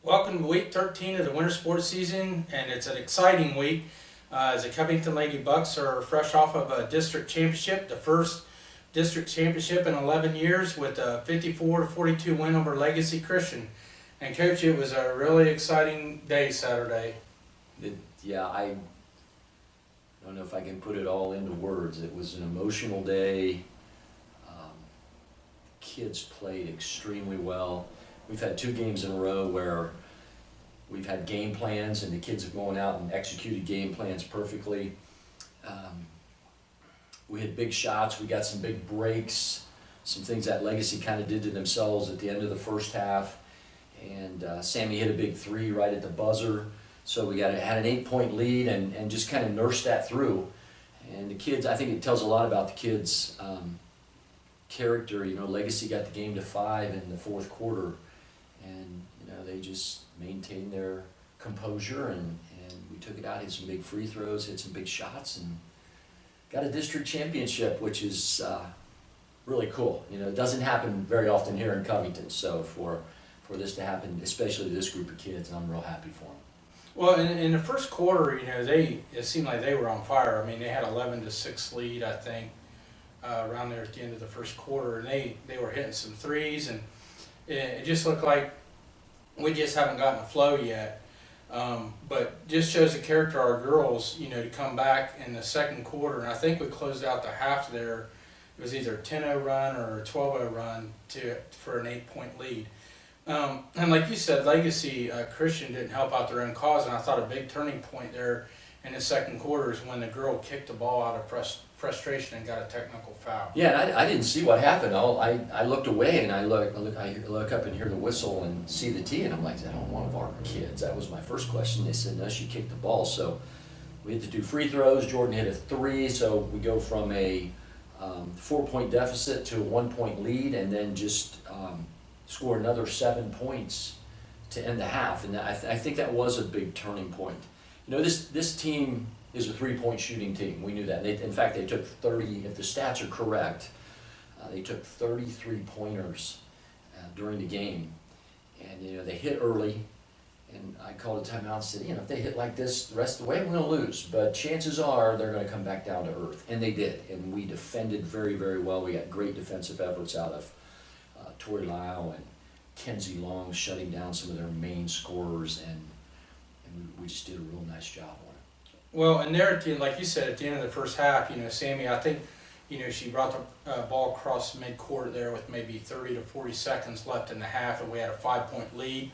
Welcome to week 13 of the winter sports season, and it's an exciting week as the Covington Lady Bucks are fresh off of a district championship, the first district championship in 11 years with a 54-42 win over Legacy Christian. And Coach, it was a really exciting day Saturday. I don't know if I can put it all into words. It was an emotional day. Kids played extremely well. We've had 2 games in a row where we've had game plans and the kids have gone out and executed game plans perfectly. We had big shots, we got some big breaks, some things that Legacy kind of did to themselves at the end of the first half. And Sammy hit a big 3 right at the buzzer. So we had an 8-point lead and just kind of nursed that through. And the kids, I think it tells a lot about the kids' character. You know, Legacy got the game to 5 in the fourth quarter. And, you know, they just maintained their composure and we took it out, hit some big free throws, hit some big shots, and got a district championship, which is really cool. You know, it doesn't happen very often here in Covington. So for this to happen, especially to this group of kids, I'm real happy for them. Well, in the first quarter, you know, it seemed like they were on fire. I mean, they had 11-6 lead, I think, around there at the end of the first quarter, and they were hitting some threes, and it just looked like we just haven't gotten a flow yet. But just shows the character of our girls, you know, to come back in the second quarter, and I think we closed out the half there. It was either a 10-0 run or a 12-0 run for an 8-point lead. And like you said, Legacy Christian didn't help out their own cause, and I thought a big turning point there in the second quarter is when the girl kicked the ball out of frustration and got a technical foul. Yeah, and I didn't see what happened. I looked away and I look up and hear the whistle and see the tee, and I'm like, is that on one of our kids? That was my first question. They said, no, she kicked the ball. So we had to do free throws. Jordan hit a 3, so we go from a 4-point deficit to a 1-point lead, and then just score another 7 points to end the half. And I think that was a big turning point. You know, this team is a 3-point shooting team. We knew that. In fact, they took 30, if the stats are correct, they took 33 pointers during the game. And, you know, they hit early, and I called a timeout and said, you know, if they hit like this the rest of the way, we're going to lose. But chances are they're going to come back down to earth. And they did. And we defended very, very well. We got great defensive efforts out of Tori Lau and Kenzie Long shutting down some of their main scorers, and we just did a real nice job on it. Well, and there, like you said, at the end of the first half, you know, Sammy, I think, you know, she brought the ball across midcourt there with maybe 30 to 40 seconds left in the half, and we had a 5-point lead.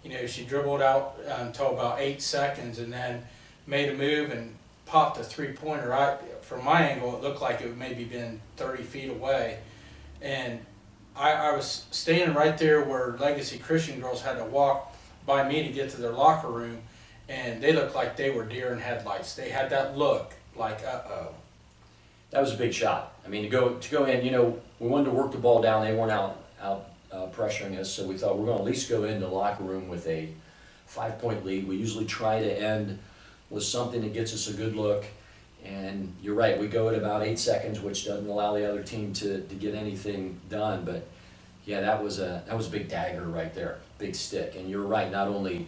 You know, she dribbled out until about 8 seconds and then made a move and popped a 3-pointer. From my angle, it looked like it would maybe been 30 feet away. And I was standing right there where Legacy Christian girls had to walk by me to get to their locker room, and they looked like they were deer in headlights. They had that look like, uh-oh. That was a big shot. I mean, to go in, you know, we wanted to work the ball down. They weren't out pressuring us, so we thought we're going to at least go into the locker room with a 5-point lead. We usually try to end with something that gets us a good look. And you're right, we go at about 8 seconds, which doesn't allow the other team to get anything done. But yeah, that was a big dagger right there, big stick. And you're right, not only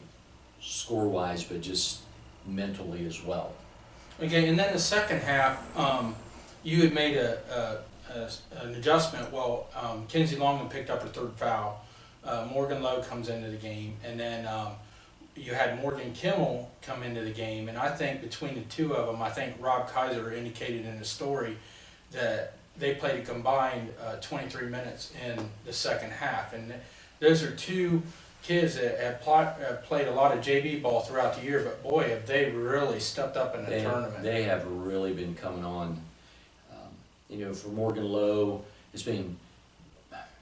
score-wise, but just mentally as well. Okay, and then the second half, you had made an adjustment. Well, Kenzie Longman picked up her 3rd foul. Morgan Lowe comes into the game, and then you had Morgan Kimmel come into the game, and I think between the two of them, I think Rob Kaiser indicated in the story that they played a combined 23 minutes in the second half, and those are 2 kids that have played a lot of JV ball throughout the year, but boy, have they really stepped up in the tournament. They have really been coming on. You know, for Morgan Lowe,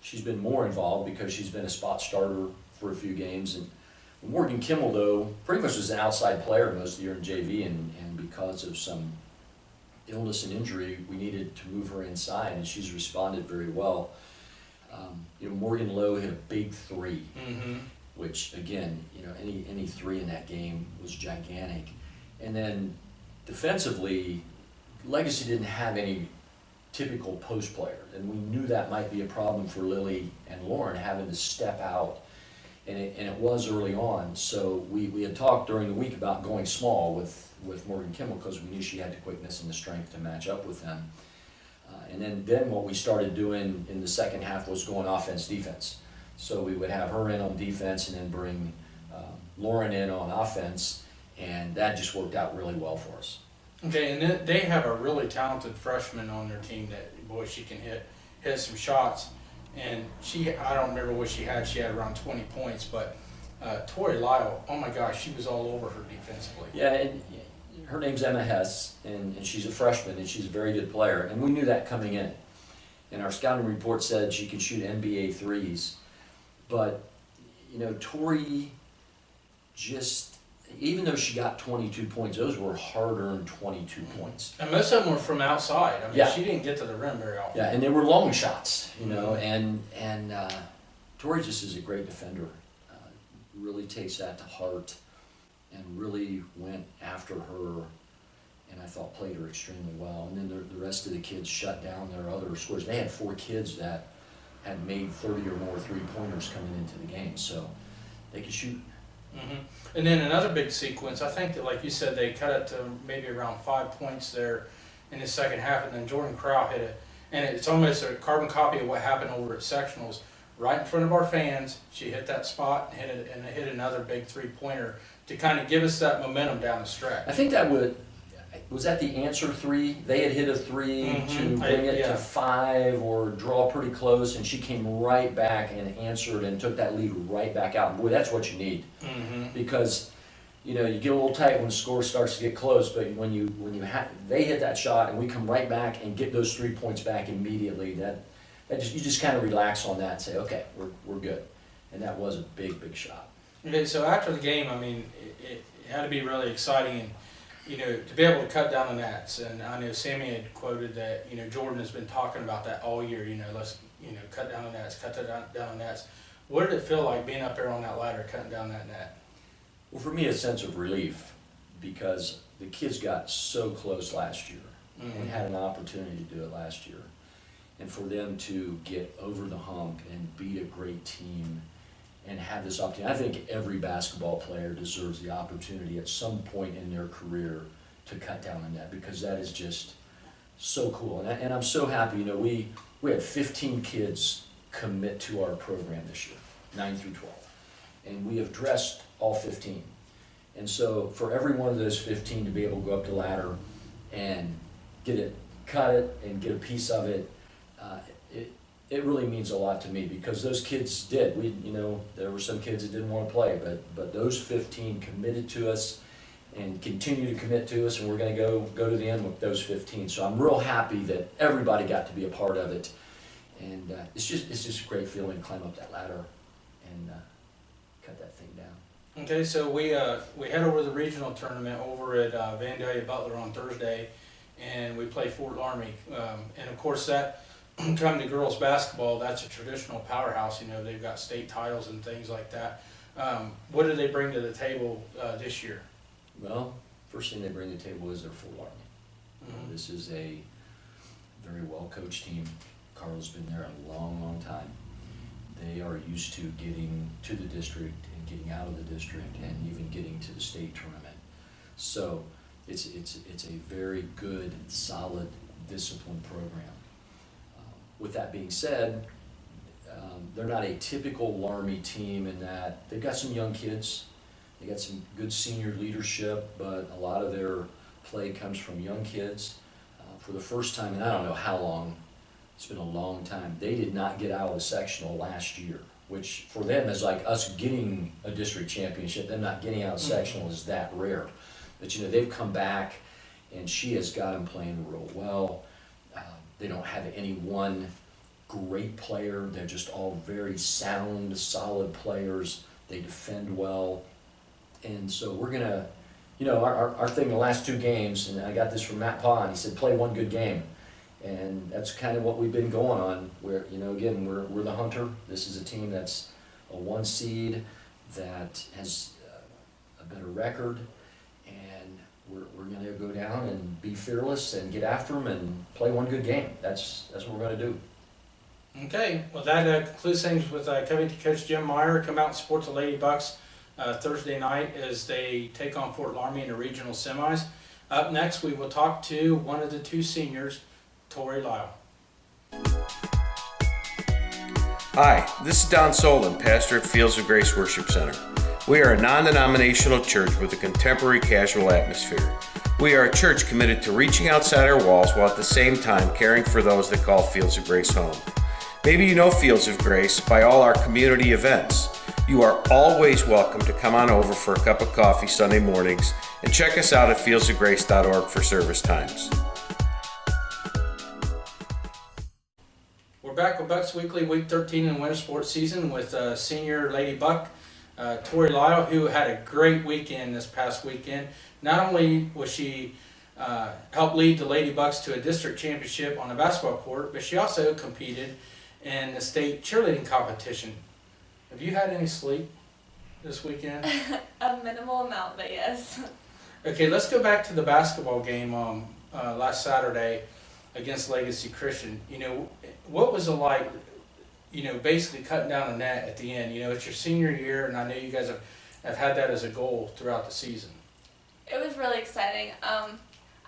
she's been more involved because she's been a spot starter for a few games, and Morgan Kimmel, though, pretty much was an outside player most of the year in JV, and because of some illness and injury, we needed to move her inside, and she's responded very well. You know, Morgan Lowe hit a big 3, which, again, you know, any 3 in that game was gigantic. And then defensively, Legacy didn't have any typical post player, and we knew that might be a problem for Lily and Lauren, having to step out and it was early on. So we had talked during the week about going small with Morgan Kimmel because we knew she had the quickness and the strength to match up with them. And then what we started doing in the second half was going offense-defense. So we would have her in on defense and then bring Lauren in on offense, and that just worked out really well for us. Okay, and then they have a really talented freshman on their team that, boy, she can hit some shots. And I don't remember what she had around 20 points, but Tori Lyle, oh my gosh, she was all over her defensively. Yeah, and her name's Emma Hess, and she's a freshman, and she's a very good player, and we knew that coming in. And our scouting report said she could shoot NBA threes, but, you know, Tori just, even though she got 22 points, those were hard-earned 22 points. And most of them were from outside. I mean, yeah. She didn't get to the rim very often. Yeah, and they were long shots, you know, and Tori just is a great defender. Really takes that to heart and really went after her, and I thought played her extremely well. And then the rest of the kids shut down their other scores. They had 4 kids that had made 30 or more three-pointers coming into the game, so they could shoot. Mm-hmm. And then another big sequence, I think that, like you said, they cut it to maybe around 5 points there in the second half, and then Jordan Crow hit it. And it's almost a carbon copy of what happened over at sectionals. Right in front of our fans, she hit that spot and hit another big three-pointer to kind of give us that momentum down the stretch. I think that was that the answer 3? They had hit a 3 to bring it to 5 or draw pretty close, and she came right back and answered and took that lead right back out. Boy, that's what you need, because you know you get a little tight when the score starts to get close, but when they hit that shot and we come right back and get those 3 points back immediately, you just kind of relax on that and say, okay, we're good, and that was a big shot. Okay, so after the game, I mean, it had to be really exciting, and you know, to be able to cut down the nets. And I know Sammy had quoted that, you know, Jordan has been talking about that all year. You know, let's, you know, cut down the nets, down the nets. What did it feel like being up there on that ladder, cutting down that net? Well, for me, a sense of relief, because the kids got so close last year and had an opportunity to do it last year. And for them to get over the hump and beat a great team and have this opportunity. I think every basketball player deserves the opportunity at some point in their career to cut down the net, because that is just so cool. And I'm so happy, you know, we had 15 kids commit to our program this year, 9 through 12. And we have dressed all 15. And so for every one of those 15 to be able to go up the ladder and get it, cut it, and get a piece of it, it really means a lot to me, because those kids did. You know, there were some kids that didn't want to play, but those 15 committed to us and continue to commit to us, and we're going to go to the end with those 15. So I'm real happy that everybody got to be a part of it, and it's just a great feeling to climb up that ladder and cut that thing down. Okay, so we head over to the regional tournament over at Vandalia Butler on Thursday, and we play Fort Laramie, and of course that. Come to girls basketball, that's a traditional powerhouse. You know, they've got state titles and things like that. What do they bring to the table this year? Well, first thing they bring to the table is their Fort Laramie. This is a very well-coached team. Carla's been there a long time. They are used to getting to the district and getting out of the district and even getting to the state tournament. So it's a very good, solid, disciplined program. With that being said, they're not a typical Laramie team in that they've got some young kids, they got some good senior leadership, but a lot of their play comes from young kids. For the first time, and I don't know how long, it's been a long time, they did not get out of the sectional last year, which for them is like us getting a district championship. Them not getting out of sectional is that rare. But you know, they've come back, and she has got them playing real well. They don't have any one great player. They're just all very sound, solid players. They defend well. And so we're going to, you know, our thing the last 2 games, and I got this from Matt Pond, he said, play one good game. And that's kind of what we've been going on. Where, you know, again, we're the hunter. This is a team that's a 1 seed that has a better record. And we're going to go down and be fearless and get after them and play one good game. That's what we're going to do. Okay, well that concludes things with Covington coach Jim Meyer. Come out and support the Lady Bucks Thursday night as they take on Fort Laramie in the regional semis. Up next, we will talk to one of the two seniors, Tori Lyle. Hi, this is Don Solon, pastor at Fields of Grace Worship Center. We are a non-denominational church with a contemporary casual atmosphere. We are a church committed to reaching outside our walls while at the same time caring for those that call Fields of Grace home. Maybe you know Fields of Grace by all our community events. You are always welcome to come on over for a cup of coffee Sunday mornings and check us out at fieldsofgrace.org for service times. We're back with Bucks Weekly, Week 13 in winter sports season with senior Lady Buck, Tori Lyle, who had a great weekend this past weekend. Not only was she helped lead the Lady Bucks to a district championship on a basketball court, but she also competed in the state cheerleading competition. Have you had any sleep this weekend? A minimal amount, but yes. Okay, let's go back to the basketball game last Saturday against Legacy Christian. You know, what was it like, you know, basically cutting down the net at the end? You know, it's your senior year, and I know you guys have had that as a goal throughout the season. It was really exciting. I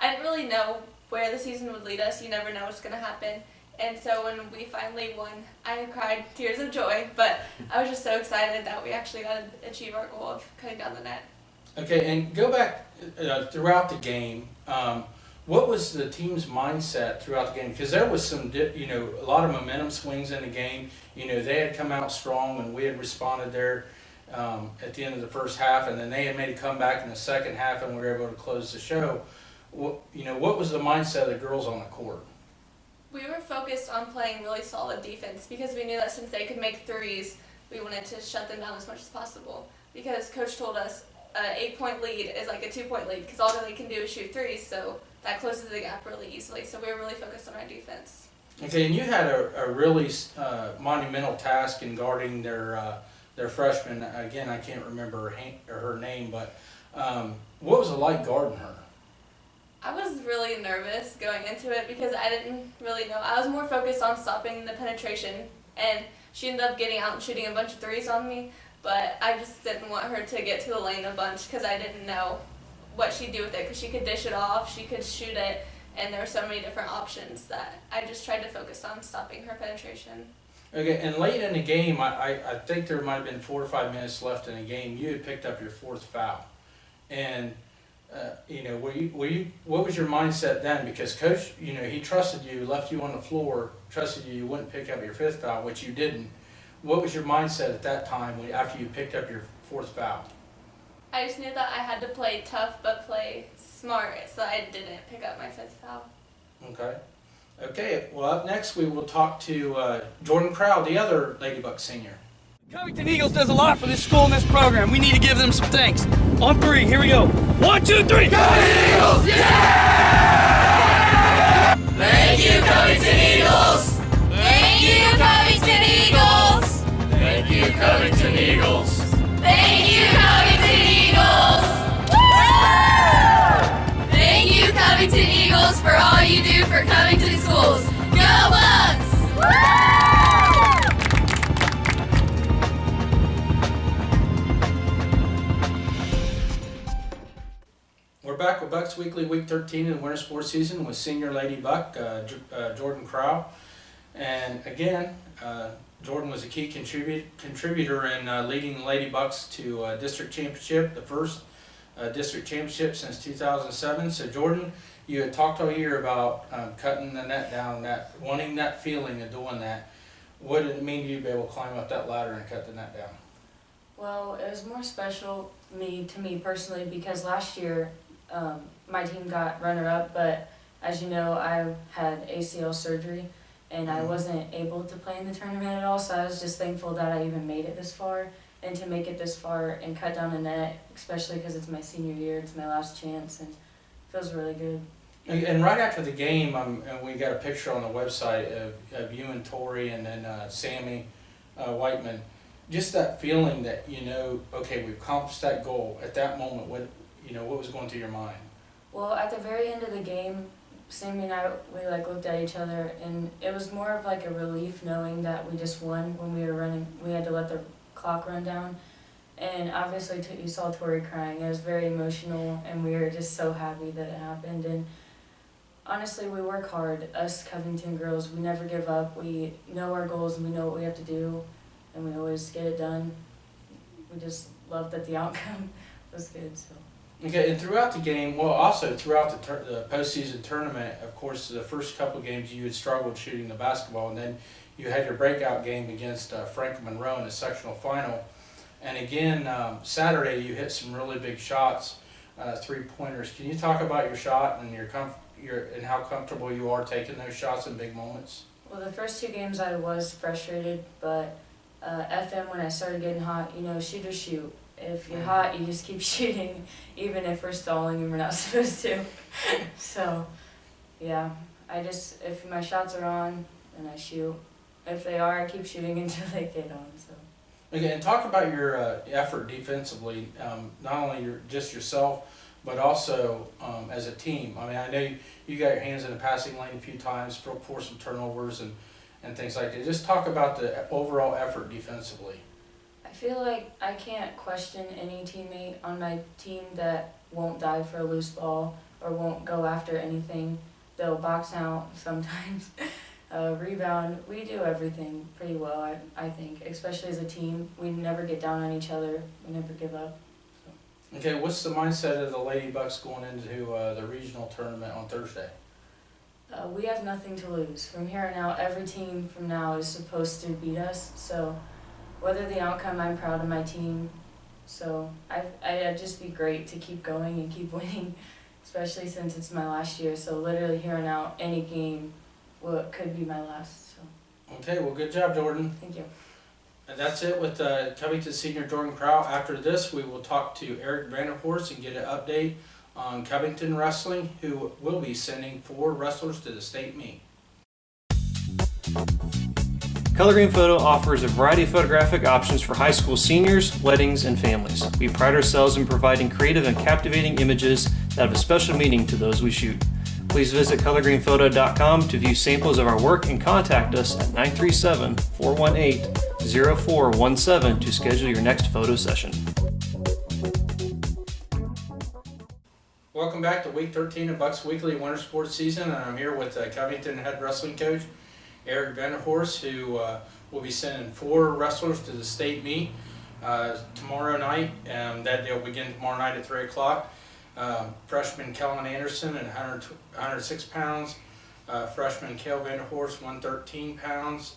didn't really know where the season would lead us. You never know what's going to happen. And so when we finally won, I cried tears of joy, but I was just so excited that we actually got to achieve our goal of cutting down the net. Okay, and go back throughout the game. What was the team's mindset throughout the game? Because there was some, you know, a lot of momentum swings in the game. You know, they had come out strong, and we had responded there at the end of the first half, and then they had made a comeback in the second half, and we were able to close the show. You know, what was the mindset of the girls on the court? We were focused on playing really solid defense because we knew that since they could make threes, we wanted to shut them down as much as possible. Because Coach told us an 8-point lead is like a 2-point lead because all they can do is shoot threes, so that closes the gap really easily. So we were really focused on our defense. Okay, and you had a really monumental task in guarding their freshman. Again, I can't remember her name, but what was it like guarding her? I was really nervous going into it because I didn't really know. I was more focused on stopping the penetration, and she ended up getting out and shooting a bunch of threes on me, but I just didn't want her to get to the lane a bunch because I didn't know what she'd do with it because she could dish it off, she could shoot it, and there were so many different options that I just tried to focus on stopping her penetration. Okay, and late in the game, I think there might have been 4 or 5 minutes left in the game, you had picked up your 4th foul. And you know, what was your mindset then? Because Coach, you know, he trusted you, left you on the floor, trusted you wouldn't pick up your 5th foul, which you didn't. What was your mindset at that time after you picked up your 4th foul? I just knew that I had to play tough but play smart, so I didn't pick up my 5th foul. Okay. Okay, well up next we will talk to Jordan Crowd, the other Lady Bucks senior. Covington Eagles does a lot for this school and this program. We need to give them some thanks. On 3, here we go. 1, 2, 3. Covington Eagles! Yeah! Thank you, Covington Eagles! Thank you, Covington Eagles! Thank you, Covington Eagles! Thank you, Covington Eagles! Woo! Thank you, Covington Eagles, for all you do for Covington schools. Go Bucks! Woo! We're back with Bucks Weekly, Week 13 in the winter sports season with senior Lady Buck, Jordan Crow. And again, Jordan was a key contributor in leading the Lady Bucks to a district championship, the first district championship since 2007. So Jordan, you had talked all year about cutting the net down, wanting that feeling of doing that. What did it mean to you to be able to climb up that ladder and cut the net down? Well, it was more special to me personally because last year my team got runner-up, but as you know, I had ACL surgery and I wasn't able to play in the tournament at all, so I was just thankful that I even made it this far. And to make it this far and cut down the net, especially because it's my senior year, it's my last chance, and it feels really good. And right after the game, and we got a picture on the website of you and Tori and then Sammy Whiteman. Just that feeling that, you know, okay, we've accomplished that goal. At that moment, what was going through your mind? Well, at the very end of the game, Sammy and I, we like looked at each other, and it was more of like a relief knowing that we just won when we were running. We had to let the clock run down, and obviously you saw Tori crying. It was very emotional, and we were just so happy that it happened. And honestly, we work hard. Us Covington girls, we never give up. We know our goals, and we know what we have to do, and we always get it done. We just love that the outcome was good. So. Okay, and throughout the game, well, also throughout the postseason tournament, of course, the first couple of games you had struggled shooting the basketball, and then you had your breakout game against Franklin Monroe in the sectional final. And again, Saturday you hit some really big shots, 3-pointers. Can you talk about your shot and and how comfortable you are taking those shots in big moments? Well, the first 2 games I was frustrated, but FM, when I started getting hot, shoot or shoot. If you're hot, you just keep shooting, even if we're stalling and we're not supposed to. So, yeah, if my shots are on, then I shoot. If they are, I keep shooting until they get on. So. Okay, and talk about your effort defensively, not only just yourself, but also as a team. I mean, I know you got your hands in the passing lane a few times for some turnovers and things like that. Just talk about the overall effort defensively. I feel like I can't question any teammate on my team that won't dive for a loose ball or won't go after anything. They'll box out sometimes, rebound. We do everything pretty well, I think, especially as a team. We never get down on each other. We never give up. So. Okay, what's the mindset of the Lady Bucks going into the regional tournament on Thursday? We have nothing to lose. From here on out, every team from now is supposed to beat us. So. Whether the outcome, I'm proud of my team. So I'd just be great to keep going and keep winning, especially since it's my last year. So literally here on out, any game could be my last. So. Okay, well, good job, Jordan. Thank you. And that's it with Covington senior Jordan Crowell. After this, we will talk to Eric Vanderhorst and get an update on Covington Wrestling, who will be sending 4 wrestlers to the state meet. Color Green Photo offers a variety of photographic options for high school seniors, weddings, and families. We pride ourselves in providing creative and captivating images that have a special meaning to those we shoot. Please visit colorgreenphoto.com to view samples of our work and contact us at 937-418-0417 to schedule your next photo session. Welcome back to Week 13 of Bucks Weekly Winter Sports Season, and I'm here with Covington head wrestling coach Eric Vanderhorst, who will be sending 4 wrestlers to the state meet tomorrow night. That they'll begin tomorrow night at 3 o'clock. Freshman Kellen Anderson at 106 pounds. Freshman Cale Vanderhorst, 113 pounds.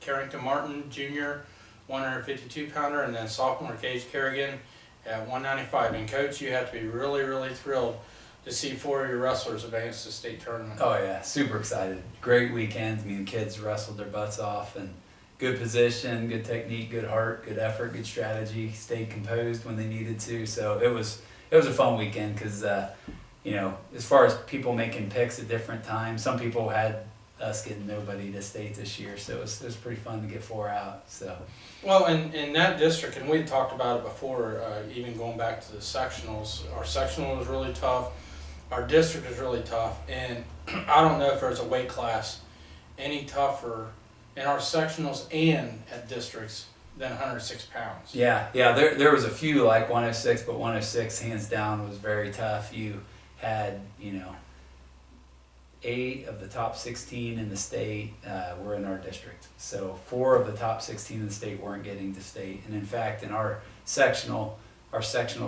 Carrington Martin, Jr., 152 pounder, and then sophomore Gage Kerrigan at 195. And coach, you have to be really, really thrilled to see 4 of your wrestlers advance to state tournament. Oh yeah, super excited. Great weekends. I mean, the kids wrestled their butts off, and good position, good technique, good heart, good effort, good strategy. Stayed composed when they needed to. So it was a fun weekend because as far as people making picks at different times, some people had us getting nobody to state this year, so it was pretty fun to get 4 out. So. Well, in that district, and we talked about it before, even going back to the sectionals, our sectional was really tough. Our district is really tough, and I don't know if there's a weight class any tougher in our sectionals and at districts than 106 pounds. Yeah, there was a few like 106, but 106 hands down was very tough. You had, 8 of the top 16 in the state were in our district. So 4 of the top 16 in the state weren't getting to state. And in fact, in our sectional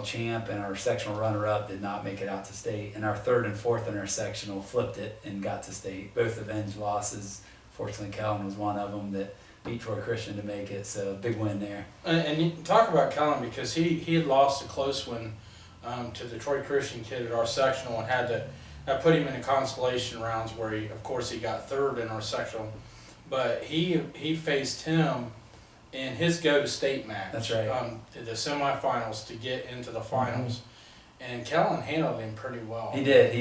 champ and our sectional runner-up did not make it out to state. And our 3rd and 4th in our sectional flipped it and got to state. Both avenged losses. Fortunately, Kellen was one of them that beat Troy Christian to make it. So big win there. And you talk about Kellen, because he had lost a close one to the Troy Christian kid at our sectional and had to put him in the consolation rounds where he got 3rd in our sectional. But he faced him in his go-to-state match. That's right. The semifinals to get into the finals. Mm-hmm. And Kellen handled him pretty well. He did.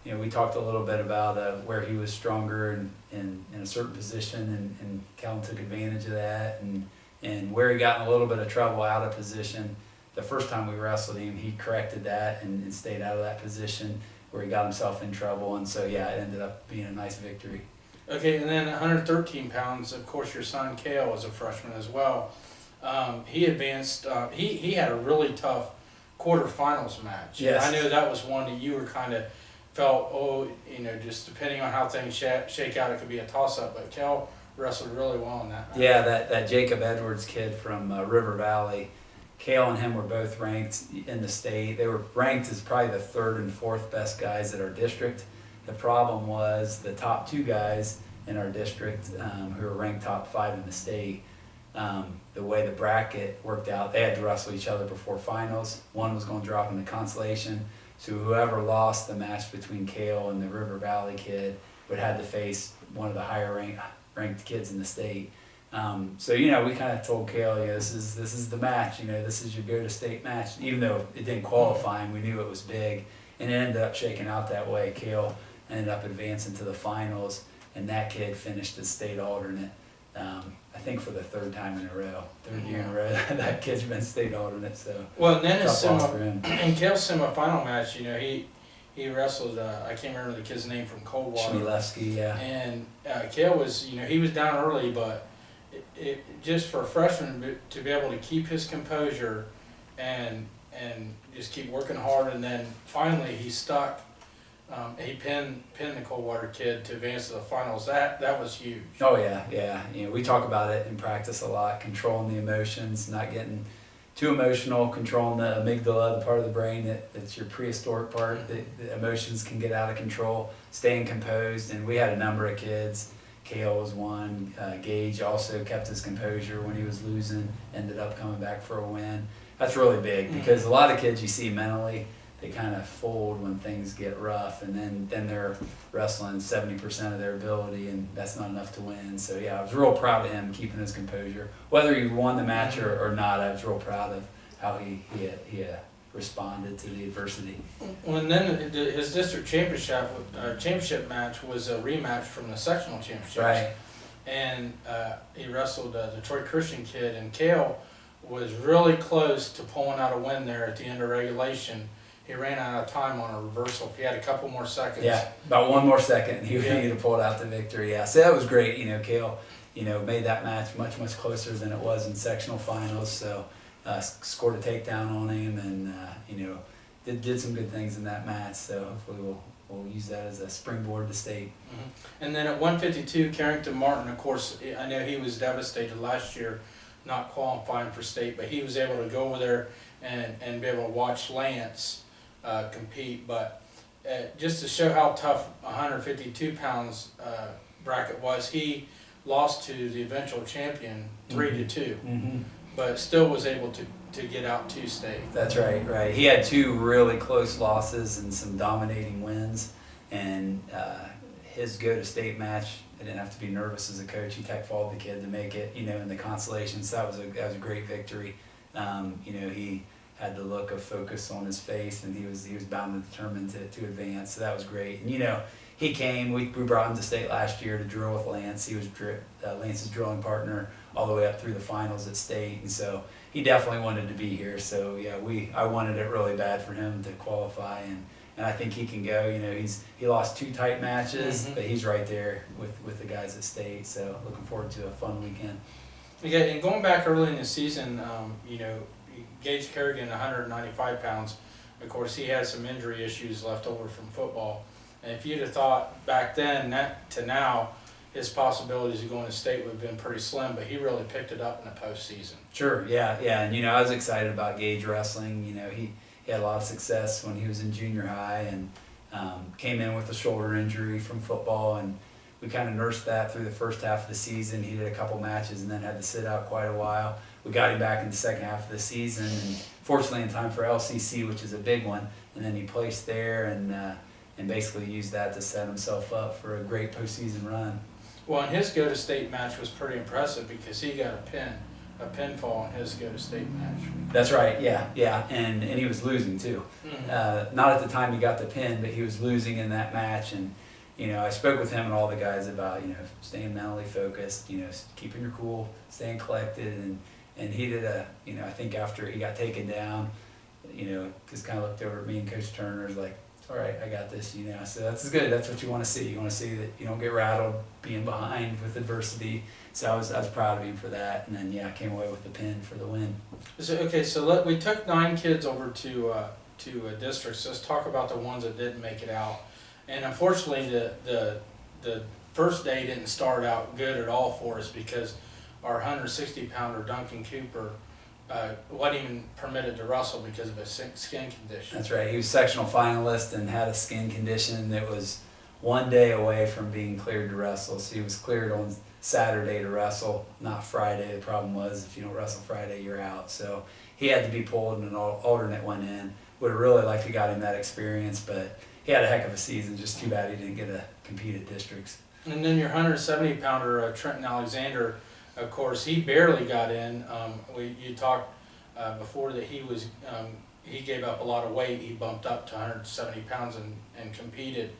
We talked a little bit about where he was stronger in a certain position, and Kellen took advantage of that, and where he got in a little bit of trouble out of position. The first time we wrestled him, he corrected that and stayed out of that position. where he got himself in trouble, and so yeah, it ended up being a nice victory. Okay, and then 113 pounds, of course, your son Kale was a freshman as well. He advanced, he had a really tough quarterfinals match. Yes. I know that was one that you were kind of felt, just depending on how things shake out, it could be a toss-up, but Kale wrestled really well in that match. Yeah, that Jacob Edwards kid from River Valley, Kale and him were both ranked in the state. They were ranked as probably the 3rd and 4th best guys at our district. The problem was the top 2 guys in our district, who were ranked top 5 in the state, the way the bracket worked out, they had to wrestle each other before finals. One was going to drop into consolation, so whoever lost the match between Kale and the River Valley kid would have to face one of the higher ranked kids in the state. So we kind of told Kale, this is the match. This is your go-to-state match. Even though it didn't qualify, and we knew it was big, and it ended up shaking out that way. Kale ended up advancing to the finals, and that kid finished as state alternate. I think for the 3rd time in a row, 3rd year in a row, that kid's been state alternate. So well, and then tough loss for him. in Kale's semifinal match, he wrestled. I can't remember the kid's name from Coldwater. Schmielewski, yeah. And Kale was, he was down early, but it just for a freshman to be able to keep his composure and just keep working hard, and then finally he stuck. He pinned the Coldwater kid to advance to the finals. That was huge. Oh yeah. We talk about it in practice a lot, controlling the emotions, not getting too emotional, controlling the amygdala, the part of the brain that's your prehistoric part. The emotions can get out of control, staying composed. And we had a number of kids. Kale was one. Gage also kept his composure when he was losing, ended up coming back for a win. That's really big because a lot of kids you see mentally, they kind of fold when things get rough, and then they're wrestling 70% of their ability, and that's not enough to win. So yeah, I was real proud of him keeping his composure. Whether he won the match or not, I was real proud of how he responded to the adversity. Well, and then his district championship match was a rematch from the sectional championships. Right. And he wrestled a Detroit Christian kid, and Kale was really close to pulling out a win there at the end of regulation. He ran out of time on a reversal. If he had a couple more seconds. Yeah, about one more second, he would have pulled out the victory. Yeah, so that was great. Kale, made that match much closer than it was in sectional finals. So scored a takedown on him, and did some good things in that match. So hopefully we'll use that as a springboard to state. And then at 152, Carrington Martin, of course, I know he was devastated last year, not qualifying for state, but he was able to go over there and be able to watch Lance compete. But just to show how tough 152 pounds bracket was, he lost to the eventual champion 3-2, but still was able to get out to state. That's right. He had 2 really close losses and some dominating wins, and his go-to-state match, I didn't have to be nervous as a coach. He tech-followed the kid to make it, in the consolation. So that was a great victory. He had the look of focus on his face, and he was bound and determined to advance. So that was great. And he came. We brought him to state last year to drill with Lance. He was Lance's drilling partner all the way up through the finals at state, and so he definitely wanted to be here. So yeah, I wanted it really bad for him to qualify, and I think he can go. He lost 2 tight matches, but he's right there with the guys at state. So looking forward to a fun weekend. Okay, and going back early in the season, Gage Kerrigan, 195 pounds. Of course, he had some injury issues left over from football. And if you'd have thought back then to now, his possibilities of going to state would have been pretty slim, but he really picked it up in the postseason. Sure, yeah. And, I was excited about Gage wrestling. He had a lot of success when he was in junior high, and came in with a shoulder injury from football, and we kind of nursed that through the first half of the season. He did a couple matches and then had to sit out quite a while. We got him back in the second half of the season, and fortunately in time for LCC, which is a big one, and then he placed there and basically used that to set himself up for a great postseason run. Well, and his go-to-state match was pretty impressive because he got a pinfall in his go-to-state match. That's right, yeah, and he was losing too. Not at the time he got the pin, but he was losing in that match, and I spoke with him and all the guys about staying mentally focused, keeping your cool, staying collected, and he did I think after he got taken down, just kind of looked over at me and Coach Turner's like, it's all right, I got this, you know. So that's good. That's what you want to see. You want to see that you don't get rattled being behind with adversity. So I was proud of him for that. And then, yeah, I came away with the pin for the win. So, okay, so we took 9 kids over to districts. Let's talk about the ones that didn't make it out. And unfortunately, the first day didn't start out good at all for us because our 160-pounder Duncan Cooper wasn't even permitted to wrestle because of a skin condition. That's right. He was sectional finalist and had a skin condition that was 1 day away from being cleared to wrestle. So he was cleared on Saturday to wrestle, not Friday. The problem was if you don't wrestle Friday, you're out. So he had to be pulled and an alternate went in. Would have really liked to got him that experience, but he had a heck of a season. Just too bad he didn't get to compete at districts. And then your 170-pounder Trenton Alexander, of course, he barely got in. You talked before that he gave up a lot of weight. He bumped up to 170 pounds and competed,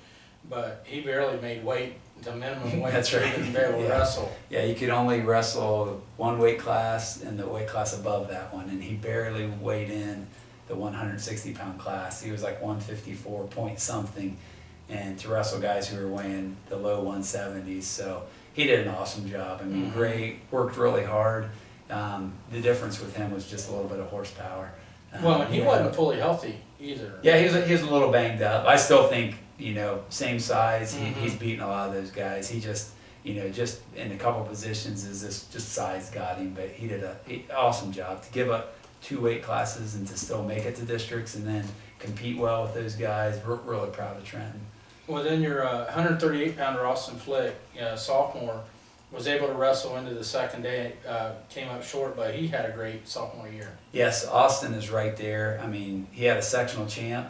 but he barely made weight, the minimum weight. That's right. To be able to wrestle. Yeah, you could only wrestle one weight class and the weight class above that one, and he barely weighed in the 160-pound class. He was like 154 point something, and to wrestle guys who were weighing the low 170s. So he did an awesome job. I mean, great, worked really hard. The difference with him was just a little bit of horsepower. Well, and he wasn't fully healthy either. Yeah, he was a little banged up. I still think, same size. He's beaten a lot of those guys. He just, just in a couple positions is just size got him. But he did an awesome job to give up 2 weight classes and to still make it to districts and then compete well with those guys. We're really proud of Trenton. Well, then your 138-pounder Austin Flick, sophomore, was able to wrestle into the second day. Came up short, but he had a great sophomore year. Yes, Austin is right there. I mean, he had a sectional champ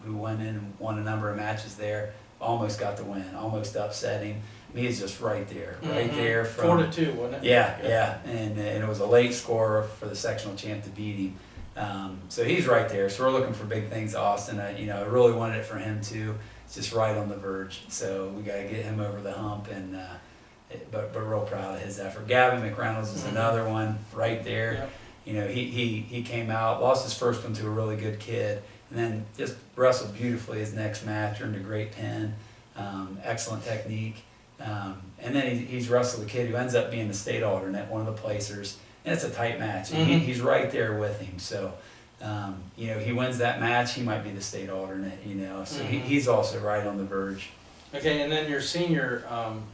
who went in and won a number of matches there. Almost got the win, almost upset him. He's just right there, there. From 4-2, wasn't it? Yeah. And it was a late score for the sectional champ to beat him. So he's right there. So we're looking for big things, Austin. I really wanted it for him too. It's just right on the verge. So we got to get him over the hump, and but real proud of his effort. Gavin McReynolds is another one right there. Yep. He came out, lost his first one to a really good kid, and then just wrestled beautifully his next match, earned a great pin, excellent technique. And then he's wrestled a kid who ends up being the state alternate, one of the placers, and it's a tight match. And he's right there with him. So, he wins that match, he might be the state alternate, So he's also right on the verge. Okay, and then your senior,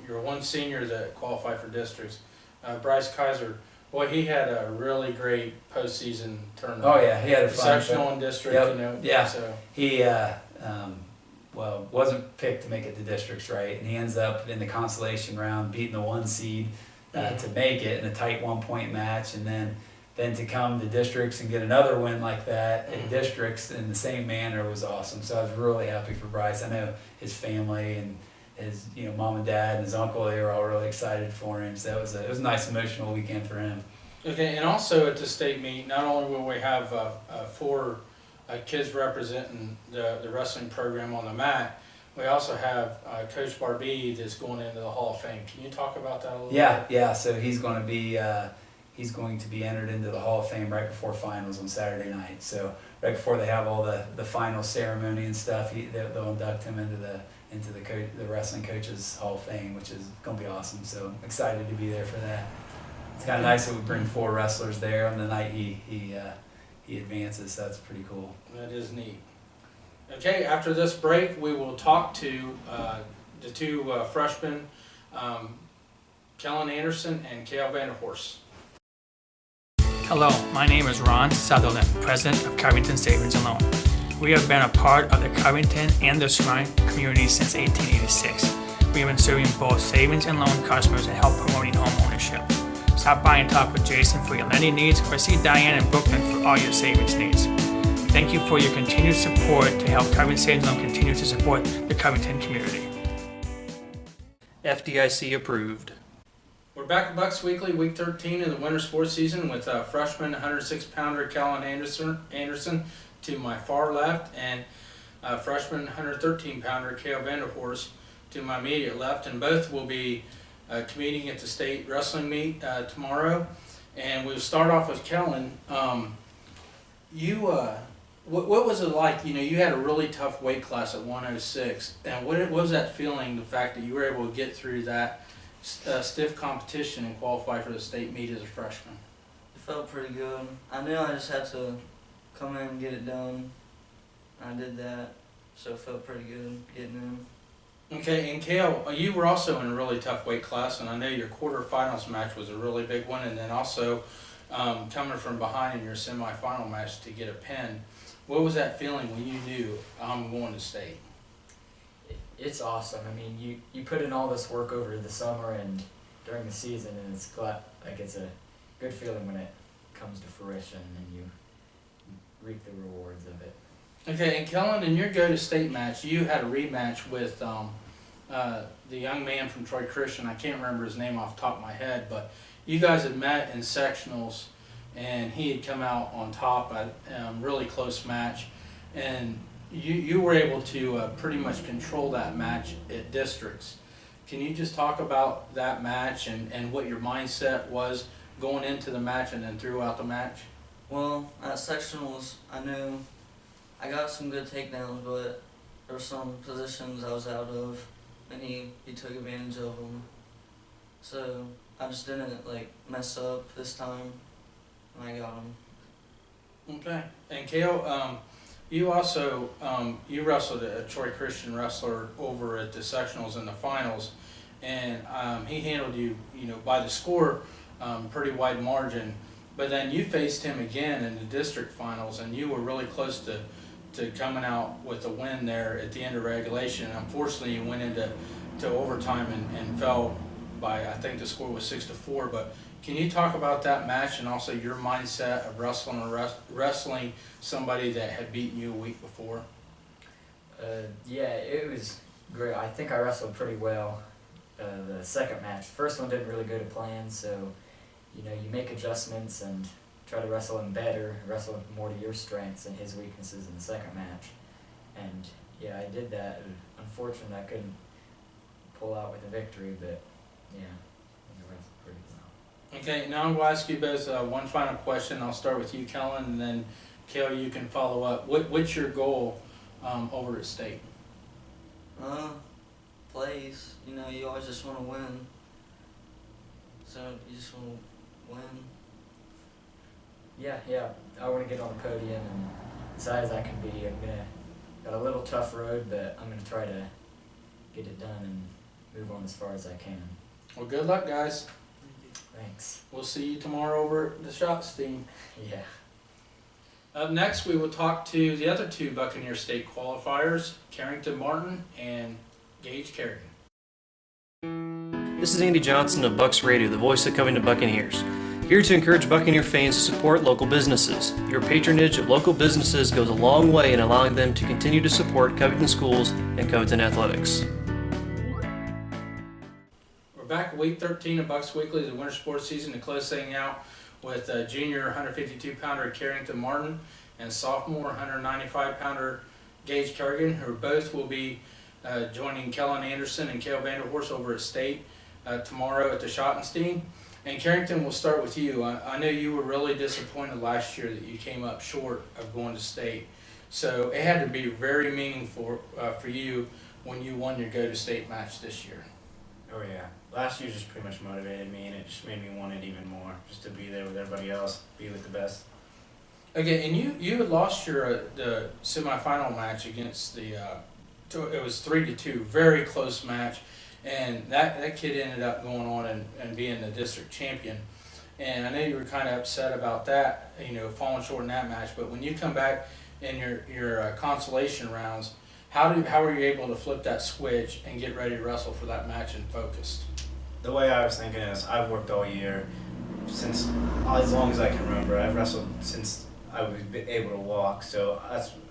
your one senior that qualified for districts, Bryce Kaiser. Boy, he had a really great postseason tournament. Oh yeah, he had a fun sectional and district. Yep. Yeah. So he wasn't picked to make it to districts, right? And he ends up in the consolation round beating the 1 seed to make it in a tight 1-point match, and then to come to districts and get another win like that in districts in the same manner was awesome. So I was really happy for Bryce. I know his family and his mom and dad and his uncle, they were all really excited for him. So it was a nice emotional weekend for him. Okay, and also at the state meet, not only will we have 4 kids representing the wrestling program on the mat, we also have Coach Barbie that's going into the Hall of Fame. Can you talk about that a little bit? Yeah. So he's going to be entered into the Hall of Fame right before finals on Saturday night. So right before they have all the final ceremony and stuff, they'll induct him into the wrestling coaches Hall of Fame, which is going to be awesome. So I'm excited to be there for that. It's kind of nice that we bring 4 wrestlers there on the night he advances. So that's pretty cool. That is neat. Okay, after this break, we will talk to the 2 freshmen, Kellen Anderson and Kale Vanderhorst. Hello, my name is Ron Sutherland, President of Covington Savings and Loan. We have been a part of the Covington and the surrounding community since 1886. We have been serving both savings and loan customers and help promoting home ownership. Stop by and talk with Jason for your lending needs, or see Diane in Brooklyn for all your savings needs. Thank you for your continued support to help Covington Savings and Loan continue to support the Covington community. FDIC approved. We're back at BuccsWeekly, week 13 of the winter sports season with freshman 106-pounder Kellen Anderson to my far left, and freshman 113-pounder Kale Vanderhorst to my immediate left, and both will be competing at the state wrestling meet tomorrow. And we'll start off with Kellen. You What was it like? You know, you had a really tough weight class at 106, and what was that feeling? The fact that you were able to get through that stiff competition and qualify for the state meet as a freshman. It felt pretty good. I knew I just had to come in and get it done. I did that, so it felt pretty good getting in. Okay, and Kale, you were also in a really tough weight class, and I know your quarterfinals match was a really big one, and then also coming from behind in your semifinal match to get a pin. What was that feeling when you knew I'm going to state? It's awesome. I mean, you put in all this work over the summer and during the season, and it's it's a good feeling when it comes to fruition and you reap the rewards of it. Okay, and Kellen, in your go-to-state match, you had a rematch with the young man from Troy Christian. I can't remember his name off the top of my head, but you guys had met in sectionals, and he had come out on top at a really close match, and you were able to pretty much control that match at districts. Can you just talk about that match and what your mindset was going into the match and then throughout the match? Well, at sectionals, I knew I got some good takedowns, but there were some positions I was out of, and he took advantage of them. So I just didn't mess up this time, and I got him. Okay, and Kale, you also you wrestled a Troy Christian wrestler over at the sectionals and the finals, and he handled you, by the score, pretty wide margin. But then you faced him again in the district finals, and you were really close to coming out with a win there at the end of regulation. And unfortunately, you went into overtime and fell by, I think the score was 6-4. But can you talk about that match and also your mindset of wrestling somebody that had beaten you a week before? Yeah, it was great. I think I wrestled pretty well the second match. The first one didn't really go to plan, so you make adjustments and try to wrestle him better, wrestle more to your strengths and his weaknesses in the second match. And yeah, I did that. Unfortunately, I couldn't pull out with a victory, but yeah, I wrestled pretty well. Okay, now I'm going to ask you both one final question. I'll start with you, Kellen, and then Kale, you can follow up. What's your goal over at state? Plays. You always just want to win. So you just want to win. Yeah, I want to get on the podium and as high as I can be. Got a little tough road, but I'm gonna try to get it done and move on as far as I can. Well, good luck, guys. Thanks. We'll see you tomorrow over at the shots team. Yeah. Up next, we will talk to the other two Buccaneer State qualifiers, Carrington Martin and Gage Kerrigan. This is Andy Johnson of Bucks Radio, the voice of Covington Buccaneers. Here to encourage Buccaneer fans to support local businesses. Your patronage of local businesses goes a long way in allowing them to continue to support Covington schools and Covington athletics. We're back at week 13 of BuccsWeekly, the winter sports season, to close things out with junior 152-pounder Carrington Martin and sophomore 195-pounder Gage Kerrigan, who both will be joining Kellen Anderson and Cale Vanderhorst over at State tomorrow at the Schottenstein. And Carrington, we'll start with you. I know you were really disappointed last year that you came up short of going to state. So it had to be very meaningful for you when you won your go-to-state match this year. Oh yeah. Last year just pretty much motivated me, and it just made me want it even more, just to be there with everybody else, be with the best. Okay, and you had lost your the semifinal match against the it was 3-2, very close match. And that kid ended up going on and being the district champion. And I know you were kind of upset about that, falling short in that match. But when you come back in your consolation rounds, how were you able to flip that switch and get ready to wrestle for that match and focused? The way I was thinking is I've worked all year, since as long as I can remember. I've wrestled since I was able to walk. So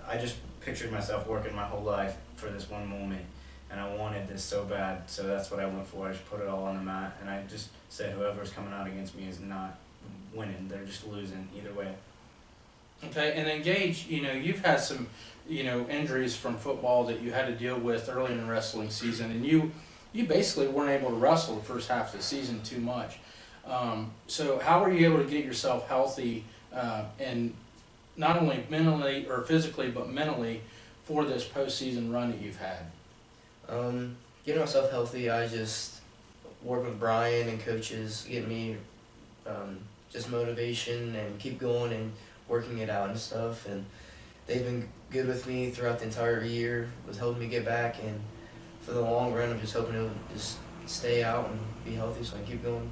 I just pictured myself working my whole life for this one moment. And I wanted this so bad, so that's what I went for. I just put it all on the mat, and I just said whoever's coming out against me is not winning. They're just losing either way. Okay, and then Gage, you've had some, injuries from football that you had to deal with early in the wrestling season, and you basically weren't able to wrestle the first half of the season too much. So how were you able to get yourself healthy and not only mentally or physically, but mentally for this postseason run that you've had? Getting myself healthy, I just work with Brian and coaches, getting me just motivation and keep going and working it out and stuff. And they've been good with me throughout the entire year, was helping me get back. And for the long run, I'm just hoping to just stay out and be healthy so I can keep going.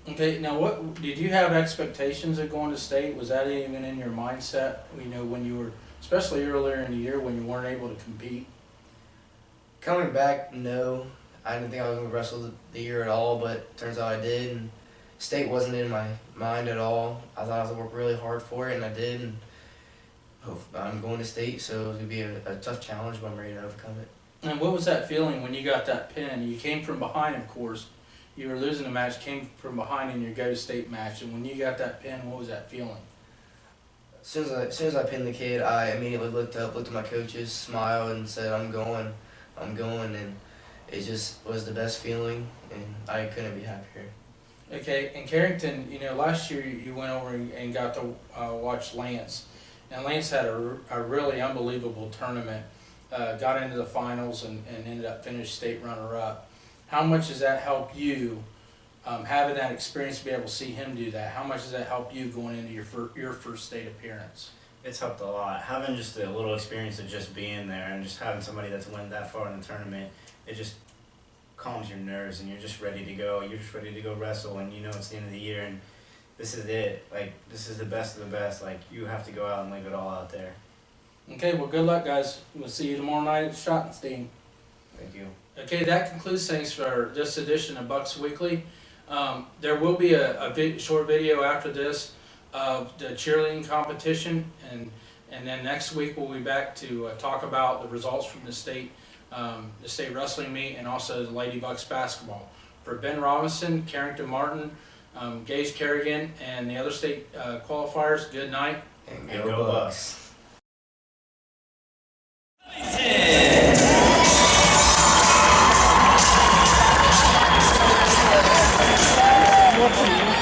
Okay, now what did you have expectations of going to state? Was that even in your mindset? When you were, especially earlier in the year when you weren't able to compete. Coming back, no, I didn't think I was going to wrestle the year at all, but turns out I did. And state wasn't in my mind at all. I thought I was going to work really hard for it, and I did. And I'm going to state, so it's going to be a tough challenge, but I'm ready to overcome it. And what was that feeling when you got that pin? You came from behind, of course. You were losing the match, came from behind in your go-to-state match, and when you got that pin, what was that feeling? As soon as I pinned the kid, I immediately looked up, looked at my coaches, smiled, and said, I'm going, and it just was the best feeling, and I couldn't be happier. Okay, in Carrington, last year you went over and got to watch Lance, and Lance had a really unbelievable tournament, got into the finals and ended up finished state runner-up. How much does that help you, having that experience to be able to see him do that? How much does that help you going into your first state appearance? It's helped a lot. Having just a little experience of just being there and just having somebody that's went that far in the tournament, it just calms your nerves and you're just ready to go. You're just ready to go wrestle, and it's the end of the year and this is it. Like, this is the best of the best. Like, you have to go out and leave it all out there. Okay, well, good luck, guys. We'll see you tomorrow night at Schottenstein. Thank you. Okay, that concludes things for this edition of Bucks Weekly. There will be a short video after this of the cheerleading competition, and then next week we'll be back to talk about the results from the state wrestling meet and also the Lady Bucks basketball. For Ben Robinson, Carrington Martin, Gage Kerrigan, and the other state qualifiers, good night. And go Bucks. What